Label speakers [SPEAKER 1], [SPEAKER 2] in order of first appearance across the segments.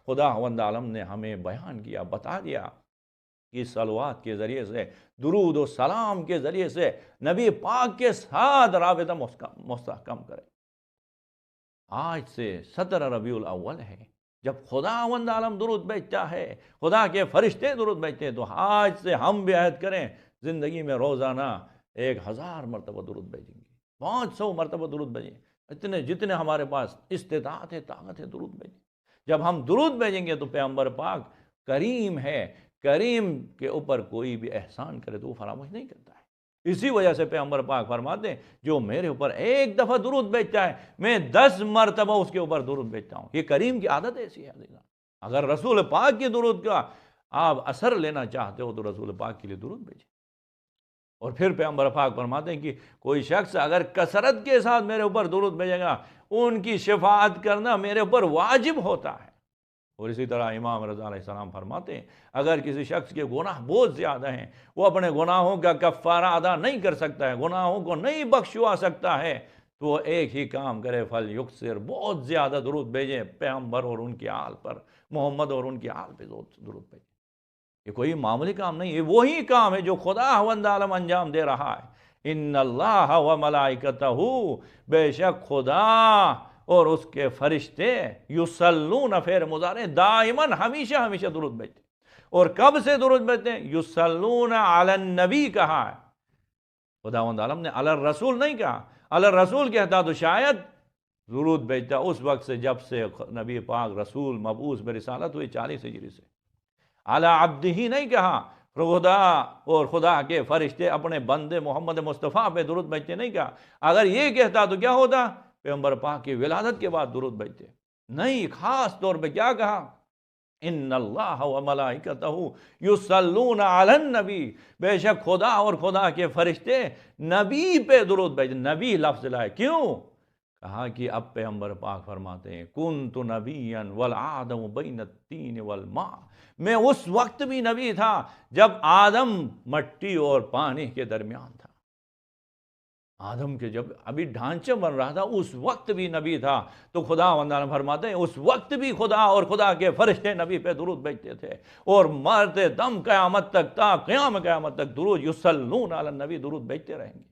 [SPEAKER 1] خداوند عالم نے ہمیں بیان کیا، بتا دیا کہ صلوات کے ذریعے سے، درود و سلام کے ذریعے سے نبی پاک کے ساتھ رابطہ مستحکم کریں۔ آج سے 17 ربیع الاول ہے، جب خداوند عالم درود بھیجتا ہے، خدا کے فرشتے درود بھیجتے ہیں، تو آج سے ہم بھی عہد کریں زندگی میں روزانہ 1000 مرتبہ درود بھیجیں گے، 500 مرتبہ درود بھیجیں، جتنے ہمارے پاس استطاعت ہے، طاقت ہے، درود بھیجیں۔ جب ہم درود بھیجیں گے تو پیغمبر پاک کریم ہے، کریم کے اوپر کوئی بھی احسان کرے تو وہ فراموش نہیں کرتا ہے۔ اسی وجہ سے پیغمبر پاک فرماتے ہیں جو میرے اوپر ایک دفعہ درود بھیجتا ہے میں 10 مرتبہ اس کے اوپر درود بھیجتا ہوں۔ یہ کریم کی عادت ایسی ہے عزیزان۔ اگر رسول پاک کی درود کا آپ اثر لینا چاہتے ہو تو رسول پاک کے لیے درود بھیجیں۔ اور پھر پیغمبر پاک فرماتے ہیں کہ کوئی شخص اگر کثرت کے ساتھ میرے اوپر درود بھیجے گا، ان کی شفاعت کرنا میرے اوپر واجب ہوتا ہے۔ اور اسی طرح امام رضا علیہ السلام فرماتے ہیں اگر کسی شخص کے گناہ بہت زیادہ ہیں، وہ اپنے گناہوں کا کفارہ ادا نہیں کر سکتا ہے، گناہوں کو نہیں بخشوا سکتا ہے، تو وہ ایک ہی کام کرے، فَلْيُكْثِرْ، بہت زیادہ درود بھیجیں پیغمبر اور ان کی آل پر، محمد اور ان کی آل پہ درود بھیجیں۔ یہ کوئی معمولی کام نہیں، یہ وہی کام ہے جو خداوند عالم انجام دے رہا ہے۔ ان اللہ و ملائکتہ، بے شک خدا اور اس کے فرشتے، یصلون فعل مضارع دائماً ہمیشہ درود بھیجتے ہیں۔ اور کب سے درود بھیجتے ہیں؟ یصلون علی النبی کہا ہے، خداوند عالم نے علی الرسول نہیں کہا۔ علی الرسول کہتا تو شاید درود بھیجتا اس وقت سے جب سے نبی پاک رسول مبعوث برسالت ہوئی 40 ہجری سے۔ علی عبدہ نہیں کہا، خدا اور خدا کے فرشتے اپنے بندے محمد مصطفیٰ پہ درود بھیجتے نہیں کہا۔ اگر یہ کہتا تو کیا ہوتا؟ پیغمبر پاک کی ولادت کے بعد درود بھیجتے نہیں، خاص طور پہ کیا کہا؟ ان اللہ و ملائکتہ یصلون علی النبی، بے شک خدا اور خدا کے فرشتے نبی پہ درود بھیجتے، نبی لفظ لائے۔ کیوں؟ کہا کہ اب پیغمبر پاک فرماتے ہیں کنت نبیا والآدم بین الطین والماء، میں اس وقت بھی نبی تھا جب آدم مٹی اور پانی کے درمیان تھا۔ آدم کے جب ابھی ڈھانچہ بن رہا تھا اس وقت بھی نبی تھا۔ تو خداوند عالم فرماتے ہیں اس وقت بھی خدا اور خدا کے فرشتے نبی پہ درود بھیجتے تھے، اور مرتے دم قیامت تک، تا قیام قیامت تک درود یصلون علی النبی، درود بھیجتے رہیں گے۔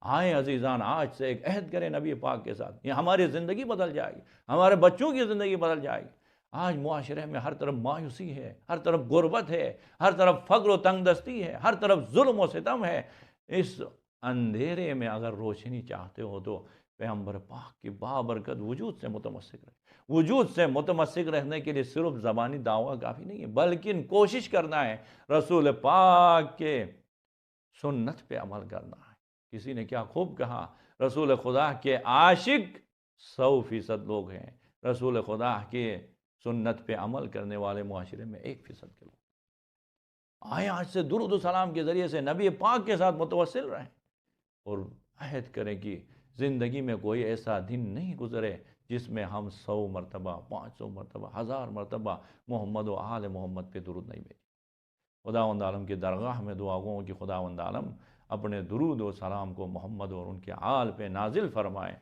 [SPEAKER 1] آئیں عزیزان آج سے ایک عہد کریں نبی پاک کے ساتھ، یہ ہماری زندگی بدل جائے گی، ہمارے بچوں کی زندگی بدل جائے گی۔ آج معاشرے میں ہر طرف مایوسی ہے، ہر طرف غربت ہے، ہر طرف فقر و تنگ دستی ہے، ہر طرف ظلم و ستم ہے۔ اس اندھیرے میں اگر روشنی چاہتے ہو تو پیغمبر پاک کی بابرکت وجود سے متمسک رہے۔ وجود سے متمسک رہنے کے لیے صرف زبانی دعویٰ کافی نہیں ہے، بلکہ کوشش کرنا ہے رسول پاک کے سنت پہ عمل کرنا ہے۔ کسی نے کیا خوب کہا، رسول خدا کے عاشق 100% لوگ ہیں، رسول خدا کے سنت پہ عمل کرنے والے معاشرے میں 1% کے لوگ۔ آئیں آج سے درود و سلام کے ذریعے سے نبی پاک کے ساتھ متوسل رہیں، اور عہد کریں کہ زندگی میں کوئی ایسا دن نہیں گزرے جس میں ہم 100 مرتبہ، 500 مرتبہ، 1000 مرتبہ محمد و آل محمد پہ درود نہیں بھیجیں۔ خداوند عالم کی درگاہ میں دعا گو کہ خداوند عالم اپنے درود و سلام کو محمد اور ان کے آل پہ نازل فرمائے۔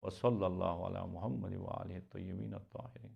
[SPEAKER 1] وصلی اللہ علی محمد و آلہ الطیبین الطاہرین۔